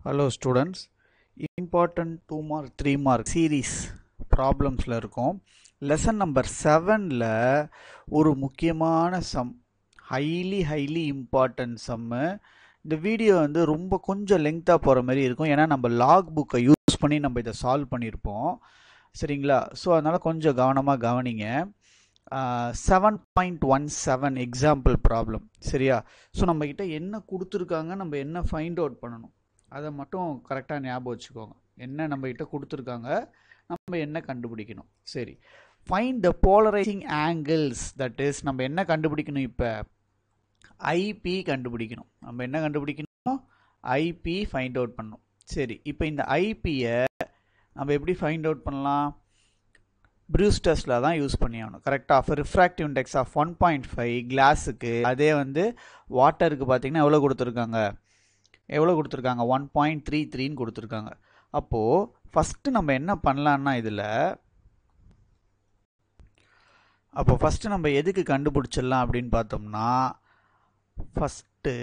Hello students, important 2 mark 3 mark series problemsல இருக்கும். lesson number 7ல ஒரு முக்கியமான sum, highly important sum. இந்த வீடியோ வந்து ரொம்ப கொஞ்சம் லெங்தா போற மாதிரி இருக்கும். ஏன்னா நம்ம log book யூஸ் பண்ணி நம்ம இதை சால்வ் பண்ணியிருப்போம். சரிங்களா? ஸோ அதனால கொஞ்சம் கவனமா கவனிங்க. 7.17 எக்ஸாம்பிள் ப்ராப்ளம். சரியா? ஸோ நம்ம கிட்ட என்ன கொடுத்துருக்காங்க, நம்ம என்ன ஃபைண்ட் அவுட் பண்ணணும், அதை மட்டும் கரெக்டாக ஞாபகம் வச்சுக்கோங்க. என்ன நம்ம கிட்ட கொடுத்துருக்காங்க, நம்ம என்ன கண்டுபிடிக்கணும். சரி, find the polarising angles. That is நம்ம என்ன கண்டுபிடிக்கணும், இப்போ ஐபி கண்டுபிடிக்கணும். நம்ம என்ன கண்டுபிடிக்கணும், ஐபி ஃபைண்ட் அவுட் பண்ணணும். சரி, இப்போ இந்த ஐபியை நம்ம எப்படி ஃபைண்ட் அவுட் பண்ணலாம், ப்ரூஸ்டர்ஸில் தான் யூஸ் பண்ணி ஆகணும். கரெக்டாக ரிஃப்ராக்டிவ் இண்டெக்ஸ் ஆஃப் 1.5 கிளாஸுக்கு, அதே வந்து வாட்டருக்கு பார்த்தீங்கன்னா எவ்வளோ கொடுத்துருக்காங்க, 1.33ன்னு கொடுத்துருக்காங்க. அப்போது ஃபஸ்ட்டு நம்ம என்ன பண்ணலான்னா ஃபஸ்ட்டு நம்ம எதுக்கு கண்டுபிடிச்சிடலாம் அப்படின்னு பார்த்தோம்னா, first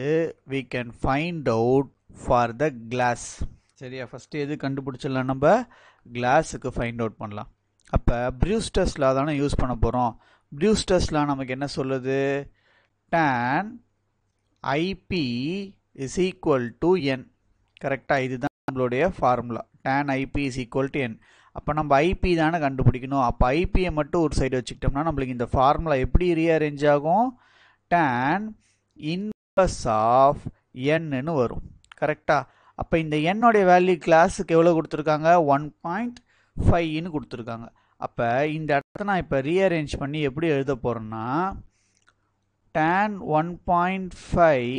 we can find out for the glass. சரியா? ஃபஸ்ட்டு எது கண்டுபிடிச்சிடலாம், நம்ம கிளாஸுக்கு ஃபைண்ட் அவுட் பண்ணலாம். அப்போ ப்ரூஸ்டர்ஸ் லா தானே யூஸ் பண்ண போகிறோம். ப்ரூஸ்டர்ஸ் லா நமக்கு என்ன சொல்லுது, tan IP is equal to n. கரெக்டாக? இதுதான் நம்மளுடைய formula. tan IP is equal to n. அப்போ நம்ம ஐபி தானே கண்டுபிடிக்கணும். அப்போ ஐபியை மட்டும் ஒரு சைடு வச்சுக்கிட்டோம்னா நம்மளுக்கு இந்த ஃபார்முலா எப்படி ரீஅரேஞ்ச் ஆகும், tan இன்வர்ஸ் ஆஃப் n வரும். கரெக்டாக? அப்போ இந்த என்னோடைய வேல்யூ கிளாஸுக்கு எவ்வளோ கொடுத்துருக்காங்க, 1.5ன்னு கொடுத்துருக்காங்க. அப்போ இந்த இடத்த நான் இப்போ ரீஅரேஞ்ச் பண்ணி எப்படி எழுத போகிறேன்னா, tan 1.5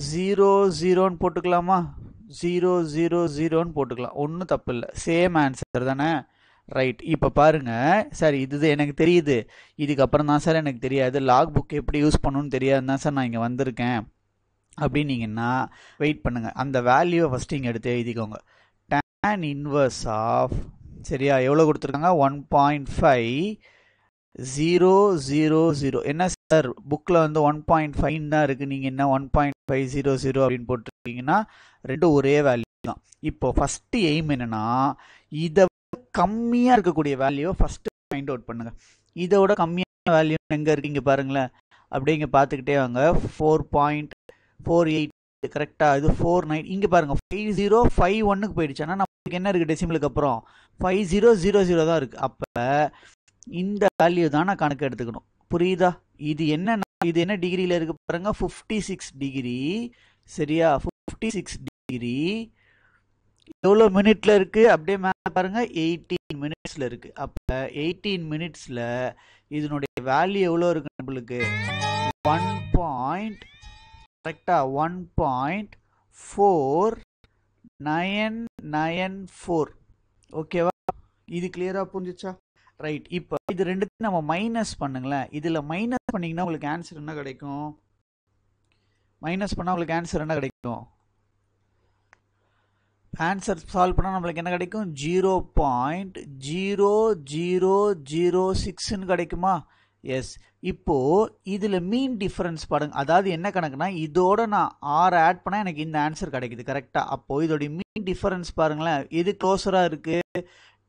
0 போட்டுக்கலாமா, 0 போட்டுக்கலாம், ஒன்றும் தப்பு இல்லை, சேம் ஆன்சர் தானே. ரைட், இப்போ பாருங்க சார், இது எனக்கு தெரியுது, இதுக்கப்புறம் தான் சார் எனக்கு தெரியாது, லாக் புக் எப்படி யூஸ் பண்ணணும்னு தெரியாது தான் சார் நான் இங்கே வந்திருக்கேன் அப்படின்னீங்கன்னா வெயிட் பண்ணுங்க, அந்த வேல்யூவை ஃபஸ்ட்டு இங்கே எடுத்து எழுதிக்கோங்க. tan இன்வர்ஸ் ஆஃப், சரியா, எவ்வளோ கொடுத்துருக்காங்க, 1.5 0 என்ன சார் புக்கில் வந்து 1.5 தான் இருக்குது, நீங்கள் என்ன 1.500 அப்படின்னு போட்டிருக்கீங்கன்னா ரெண்டும் ஒரே வேல்யூ தான். இப்போ ஃபஸ்ட்டு எய்ம் என்னன்னா, இதை கம்மியாக இருக்கக்கூடிய வேல்யூவை ஃபஸ்ட்டு ஃபைண்ட் அவுட் பண்ணுங்க. இதோட கம்மியான வேல்யூ எங்கே இருக்கீங்க பாருங்களேன், அப்படியே இங்கே பார்த்துக்கிட்டே வாங்க. 4.48 கரெக்டாக, இது 49, இங்கே பாருங்கள் 5051க்கு போயிடுச்சு. ஆனால் நமக்கு என்ன இருக்குது டெசிமலுக்கு அப்புறம் 5000 தான் இருக்குது. அப்போ இந்த வேல்யூ தான் நான் கணக்கு எடுத்துக்கணும். புரியுதா? இது என்ன டிகிரியில் இருக்குது பாருங்க, 56 டிகிரி. சரியா? 56 டிகிரி எவ்வளோ மினிட்ல இருக்கு, அப்படியே மேலே பாருங்க 18 மினிட்ஸ்ல இருக்கு. அப்போ 18 மினிட்ஸ்ல இதனுடைய வேல்யூ எவ்வளோ இருக்கு நம்மளுக்கு, 1.4994. ஓகேவா? இது கிளியரா புரிஞ்சுச்சா? ரைட், இப்போ இது ரெண்டுத்தையும் நம்ம மைனஸ் பண்ணுங்களேன். இதில் மைனஸ் பண்ணிங்கன்னா உங்களுக்கு ஆன்சர் என்ன கிடைக்கும், ஆன்சர் சால்வ் பண்ணால் நம்மளுக்கு என்ன கிடைக்கும், 0.0006ன்னு கிடைக்குமா? எஸ். இப்போ இதில் மீன் டிஃபரன்ஸ் பாருங்க, அதாவது என்ன கணக்குனா, இதோட நான் 6 ஆட் பண்ணால் எனக்கு இந்த ஆன்சர் கிடைக்குது. கரெக்டாக? அப்போது இதோடைய மீன் டிஃபரன்ஸ் பாருங்களேன், எது க்ளோஸராக இருக்குது,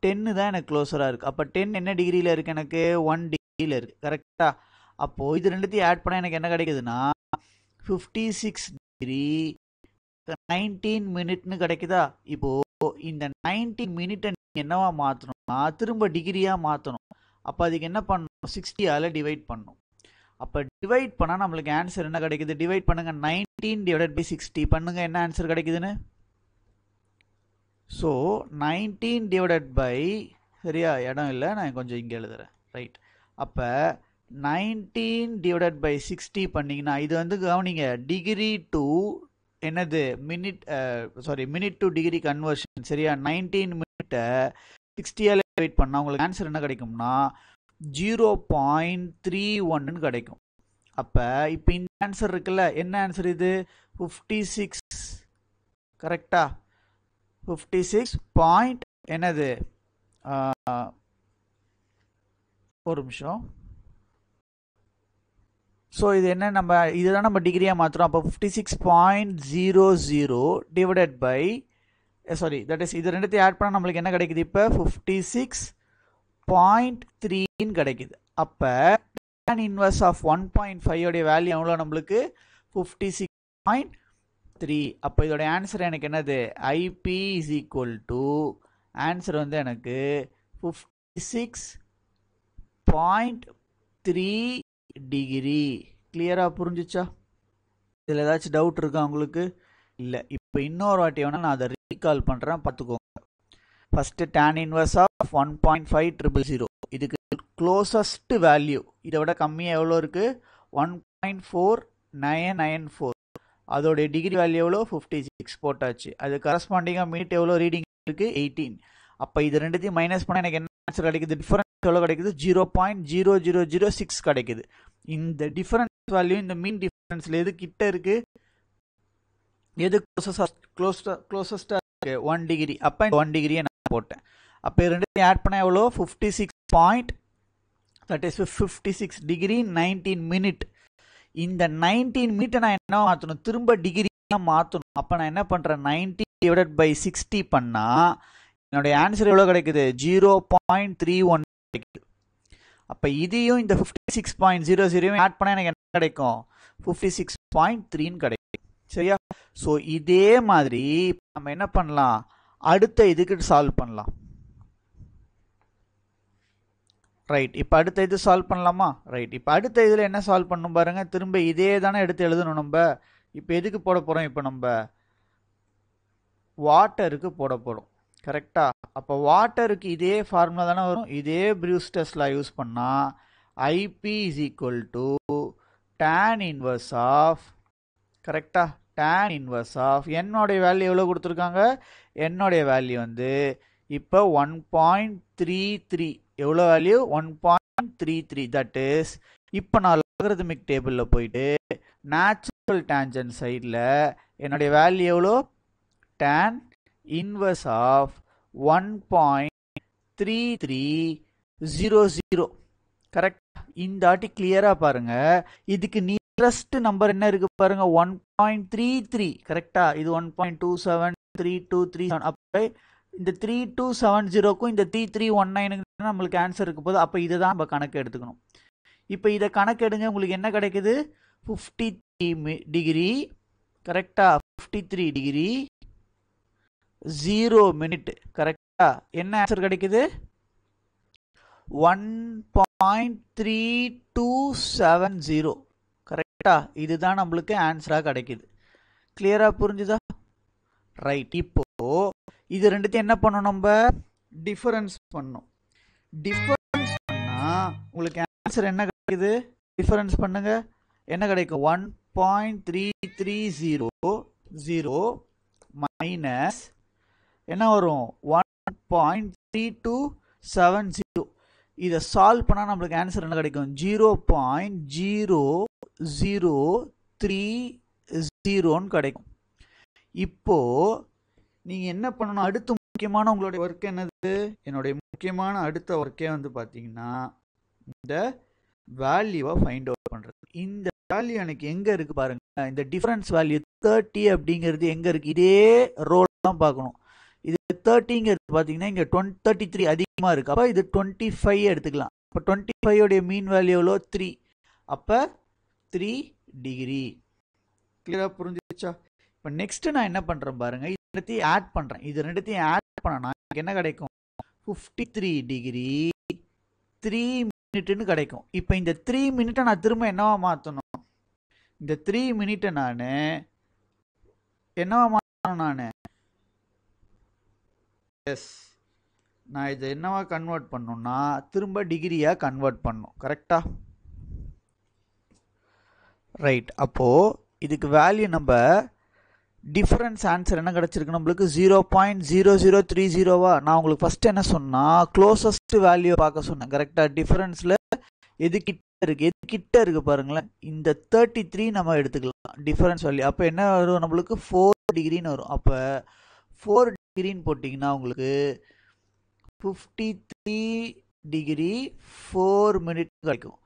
10 தான் எனக்கு க்ளோஸராக இருக்குது. அப்போ 10 என்ன டிகிரியில் இருக்குது, எனக்கு 1 டிகிரியில் இருக்குது. கரெக்டாக? அப்போது இது ரெண்டுத்தையும் ஆட் பண்ணால் எனக்கு என்ன கிடைக்குதுன்னா 56 டிகிரி 19 மினிட்னு கிடைக்குதா? இப்போது இந்த 19 மினிட்டை நீங்கள் என்னவா மாற்றணும்னா திரும்ப டிகிரியாக மாற்றணும். அப்போ அதுக்கு என்ன பண்ணணும், 60ஆல் டிவைட் பண்ணணும். அப்போ டிவைட் பண்ணால் நம்மளுக்கு ஆன்சர் என்ன கிடைக்குது, டிவைட் பண்ணுங்க, 19/60 பண்ணுங்க, என்ன ஆன்சர் கிடைக்குதுன்னு. ஸோ 19 சரியா, இடம் இல்லை, நான் கொஞ்சம் இங்கே எழுதுறேன். ரைட், அப்போ 19/60 பண்ணிங்கன்னா இது வந்து கவனிங்க, டிகிரி டு என்னது மினிட் டு டிகிரி கன்வர்ஷன். சரியா? 19 மினிட்டை 60ஆல் டிவைட் பண்ணால் உங்களுக்கு ஆன்சர் என்ன கிடைக்கும்னா 0.31ன்னு கிடைக்கும். அப்போ இப்போ இந்த ஆன்சர் இருக்குல்ல, என்ன ஆன்சர் இது, 56. கரெக்டா? 56 பாயிண்ட் என்னது, ஒரு நிமிஷம், ஸோ இது என்ன இதுதான் நம்ம டிகிரியாக மாற்றுறோம். அப்போ 56.00 divided by sorry that is இது ரெண்டுத்தையும் ஆட் பண்ணால் நம்மளுக்கு என்ன கிடைக்குது? இப்போ 56.3 கிடைக்குது. அப்போ tan inverse ஆஃப் 1.5 உடைய வேல்யூ எவ்வளோ நம்மளுக்கு? 56.3. அப்போ இதோட ஆன்சர் எனக்கு என்னது? IP is equal to answer வந்து எனக்கு 56.3 டிகிரி. கிளியராக புரிஞ்சிச்சா? இதில் ஏதாச்சும் டவுட் இருக்கா உங்களுக்கு? இல்லை. இப்போ இன்னொரு வாட்டி வேணால் நான் அதை ரீகால் பண்ணுறேன், பார்த்துக்கோங்க. ஃபஸ்ட்டு tan inverse ஆஃப் 1.500 இதுக்கு க்ளோசஸ்ட் வேல்யூ இதை விட கம்மியாக எவ்வளோ இருக்குது? 1.4994. அதோடைய டிகிரி வேல்யூ எவ்வளோ? 56 போட்டாச்சு. அது கரஸ்பாண்டிங்காக மினிட் எவ்வளோ ரீடிங் இருக்குது? 18. அப்போ இது ரெண்டுத்தையும் மைனஸ் பண்ணால் எனக்கு என்ன ஆன்சர் கிடைக்குது? டிஃபரன்ஸ் எவ்வளோ கிடைக்குது? 0.0006 கிடைக்குது. இந்த டிஃபரன்ஸ் வேல்யூ இந்த மீன் டிஃபரன்ஸில் எது கிட்ட இருக்குது? எது க்ளோசஸ்டாக இருக்குது? 1 டிகிரி. அப்போ இந்த 1 டிகிரியை நான் போட்டேன். அப்போ இது ரெண்டுத்தையும் ஆட் பண்ணால் எவ்வளோ? 56 டிகிரி 19 மினிட். இந்த 19 மினிட்டை நான் என்ன மாற்றணும்? திரும்ப டிகிரியாக மாற்றணும். அப்போ நான் என்ன பண்ணுறேன்? 90 டிவைடட் பை 60 பண்ணால் என்னுடைய ஆன்சர் எவ்வளோ கிடைக்குது? 0.31 கிடைக்குது. அப்போ இதையும் இந்த 56.00 ஆட் பண்ணால் எனக்கு என்ன கிடைக்கும்? 56.3 கிடைக்கும். சரியா? ஸோ இதே மாதிரி நம்ம என்ன பண்ணலாம்? அடுத்த இதுக்கு சால்வ் பண்ணலாம். ரைட். இப்போ அடுத்த இது சால்வ் பண்ணலாமா? ரைட். இப்போ அடுத்த இதில் என்ன சால்வ் பண்ணணும் பாருங்க. திரும்ப இதே தானே எடுத்து எழுதணும் நம்ம. இப்போ எதுக்கு போட போகிறோம்? இப்போ நம்ம வாட்டருக்கு போட போகிறோம். கரெக்டா? அப்போ வாட்டருக்கு இதே ஃபார்முலா தானே வரும். இதே ப்ரூஸ்டர்ஸ் லா யூஸ் பண்ணால் IP is equal to tan inverse of, கரெக்டா, tan inverse ஆஃப் என்னோடைய வேல்யூ எவ்வளோ கொடுத்துருக்காங்க? என்னோடைய வேல்யூ வந்து இப்போ 1.33. எவ்வளோ வேல்யூ? 1.33. தட் இஸ் இப்போ நான் லாகரிதமிக் டேபிளில் போயிட்டு நேச்சுரல் டேஞ்சன்ட் சைடில் என்னுடைய வேல்யூ எவ்வளோ? tan inverse of 1.3300. கரெக்ட்? இந்த ஆட்டி கிளியராக பாருங்க. இதுக்கு நியரஸ்ட் நம்பர் என்ன இருக்கு பாருங்க? 1.33. கரெக்டா? இது 1.273237. அப்போ இந்த 3270க்கும் இந்த 3319க்கு நம்மளுக்கு ஆன்சர் இருக்கு போது. அப்போ இதை தான் நம்ம கணக்கு எடுத்துக்கணும். இப்போ இதை கணக்கு எடுங்க. உங்களுக்கு என்ன கிடைக்குது? 53 டிகிரி. கரெக்டா? 53 டிகிரி 0 மினிட். கரெக்டா? என்ன ஆன்சர் கிடைக்குது? 1.3270. கரெக்டா? இதுதான் நம்மளுக்கு ஆன்சராக கிடைக்குது. கிளியரா புரிஞ்சுதா? ரைட். இப்போ இது ரெண்டுத்தையும் என்ன பண்ணணும்? நம்ம டிஃபரன்ஸ் பண்ணணும். டிஃபரன்ஸ் பண்ணா உங்களுக்கு ஆன்சர் என்ன கிடைக்குது? டிஃபரன்ஸ் பண்ணுங்க. என்ன கிடைக்கும்? 1.3300 மைனஸ் என்ன வரும்? 1.3270. இதை சால்வ் பண்ணால் நம்மளுக்கு ஆன்சர் என்ன கிடைக்கும்? 0.0030 கிடைக்கும். இப்போ நீங்கள் என்ன பண்ணணும்? அடுத்த முக்கியமான உங்களுடைய ஒர்க் என்னது? என்னுடைய முக்கியமான அடுத்த ஒர்க்கே வந்து பார்த்தீங்கன்னா இந்த வேல்யூவை ஃபைண்ட் அவுட் பண்ணுறது. இந்த வேல்யூ எனக்கு எங்கே இருக்குது பாருங்க. இந்த டிஃபரன்ஸ் வேல்யூ 30 அப்படிங்கிறது எங்கே இருக்குது? இதே ரோல் தான் பார்க்கணும். இது 30ங்கிறது பார்த்தீங்கன்னா இங்கே 33 அதிகமாக இருக்குது. அப்போ இது 25 எடுத்துக்கலாம். இப்போ 25 உடைய மீன் வேல்யூ எவ்வளோ? 3. அப்போ 3 டிகிரி. கிளியராக புரிஞ்சிச்சா? இப்போ நெக்ஸ்ட் நான் என்ன பண்ணுறேன் பாருங்க. இது ரெண்டுத்தையும் ஆட் பண்ணுறேன். இது ரெண்டுத்தையும் ஆட் பண்ணனா எனக்கு என்ன கிடைக்கும்? 53 டிகிரி 3 மினிட்னு கிடைக்கும். இப்போ இந்த 3 மினிட்டை நான் திரும்ப என்னவா மாற்றணும்? இந்த 3 மினிட்டை நான் என்னவா மாற்றணும்? நான் இதை என்னவா கன்வெர்ட் பண்ணணும்னா திரும்ப டிகிரியாக கன்வெர்ட் பண்ணணும். கரெக்டா? ரைட். அப்போது இதுக்கு வேல்யூ நம்ம டிஃபரன்ஸ் ஆன்சர் என்ன கிடச்சிருக்கு நம்மளுக்கு? 0.0030. நான் உங்களுக்கு ஃபஸ்ட்டு என்ன சொன்னால் க்ளோசஸ்ட் வேல்யூ பார்க்க சொன்னேன். கரெக்டாக? டிஃபரன்ஸில் எது கிட்ட இருக்குது? எது கிட்ட இருக்குது பாருங்களேன். இந்த 33 நம்ம எடுத்துக்கலாம் டிஃபரன்ஸ் வேல்யூ. அப்போ என்ன வரும் நம்மளுக்கு? 4 டிகிரின்னு வரும். அப்போ 4 டிகிரின்னு போட்டிங்கன்னா உங்களுக்கு 53 டிகிரி 4 மினிட் கிடைக்கும்.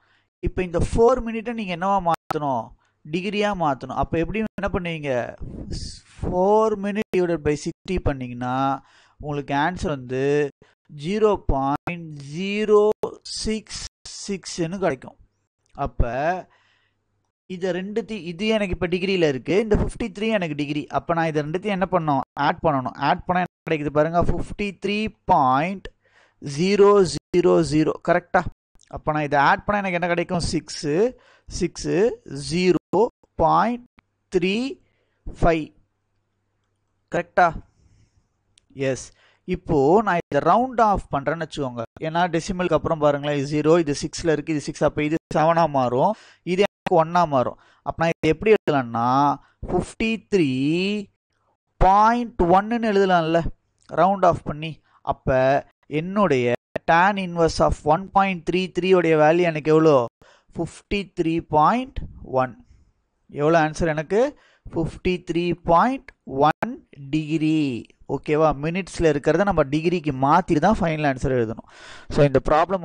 இப்போ இந்த 4 மினிட்டை நீங்கள் என்னவா மாற்றணும், டிகிரியாக மாற்றணும். அப்போ எப்படி என்ன பண்ணுவீங்க, 4 மினிட் டிவைடட் பை 60 பண்ணிங்கன்னா உங்களுக்கு ஆன்சர் வந்து 0.066ன்னு கிடைக்கும். அப்போ இது இது எனக்கு இப்போ டிகிரியில் இருக்குது, இந்த 53 எனக்கு டிகிரி. அப்போ நான் இது ரெண்டுத்தையும் என்ன பண்ணணும், ஆட் பண்ணணும். ஆட் பண்ணால் என்ன கிடைக்குது பாருங்கள், 53.000 கரெக்டாக. அப்போ நான் இதை ஆட் பண்ணால் எனக்கு என்ன கிடைக்கும், 0.35 கரெக்டா. எஸ். இப்போது நான் இதை ரவுண்ட் ஆஃப் பண்ணுறேன்னு வச்சுக்கோங்க. ஏன்னா டெசிமலுக்கு அப்புறம் பாருங்களேன், இது 0, இது 6ல் இருக்குது, இது 6. அப்போ இது 7ஆக மாறும், இது எனக்கு 1ஆக மாறும். அப்போ நான் இதை எப்படி எழுதலாம்னா 53.1ன்னு எழுதலாம்ல ரவுண்ட் ஆஃப் பண்ணி. அப்போ என்னுடைய tan inverse of 1.33 உடைய வேல்யூ எனக்கு எவ்வளோ, 53.1. எவ்வளோ ஆன்சர் எனக்கு, 53.1 டிகிரி. ஓகேவா, மினிட்ஸில் இருக்கிறத நம்ம டிகிரிக்கு மாற்றிட்டு தான் ஃபைனல் ஆன்சர் எழுதணும். ஸோ இந்த ப்ராப்ளம்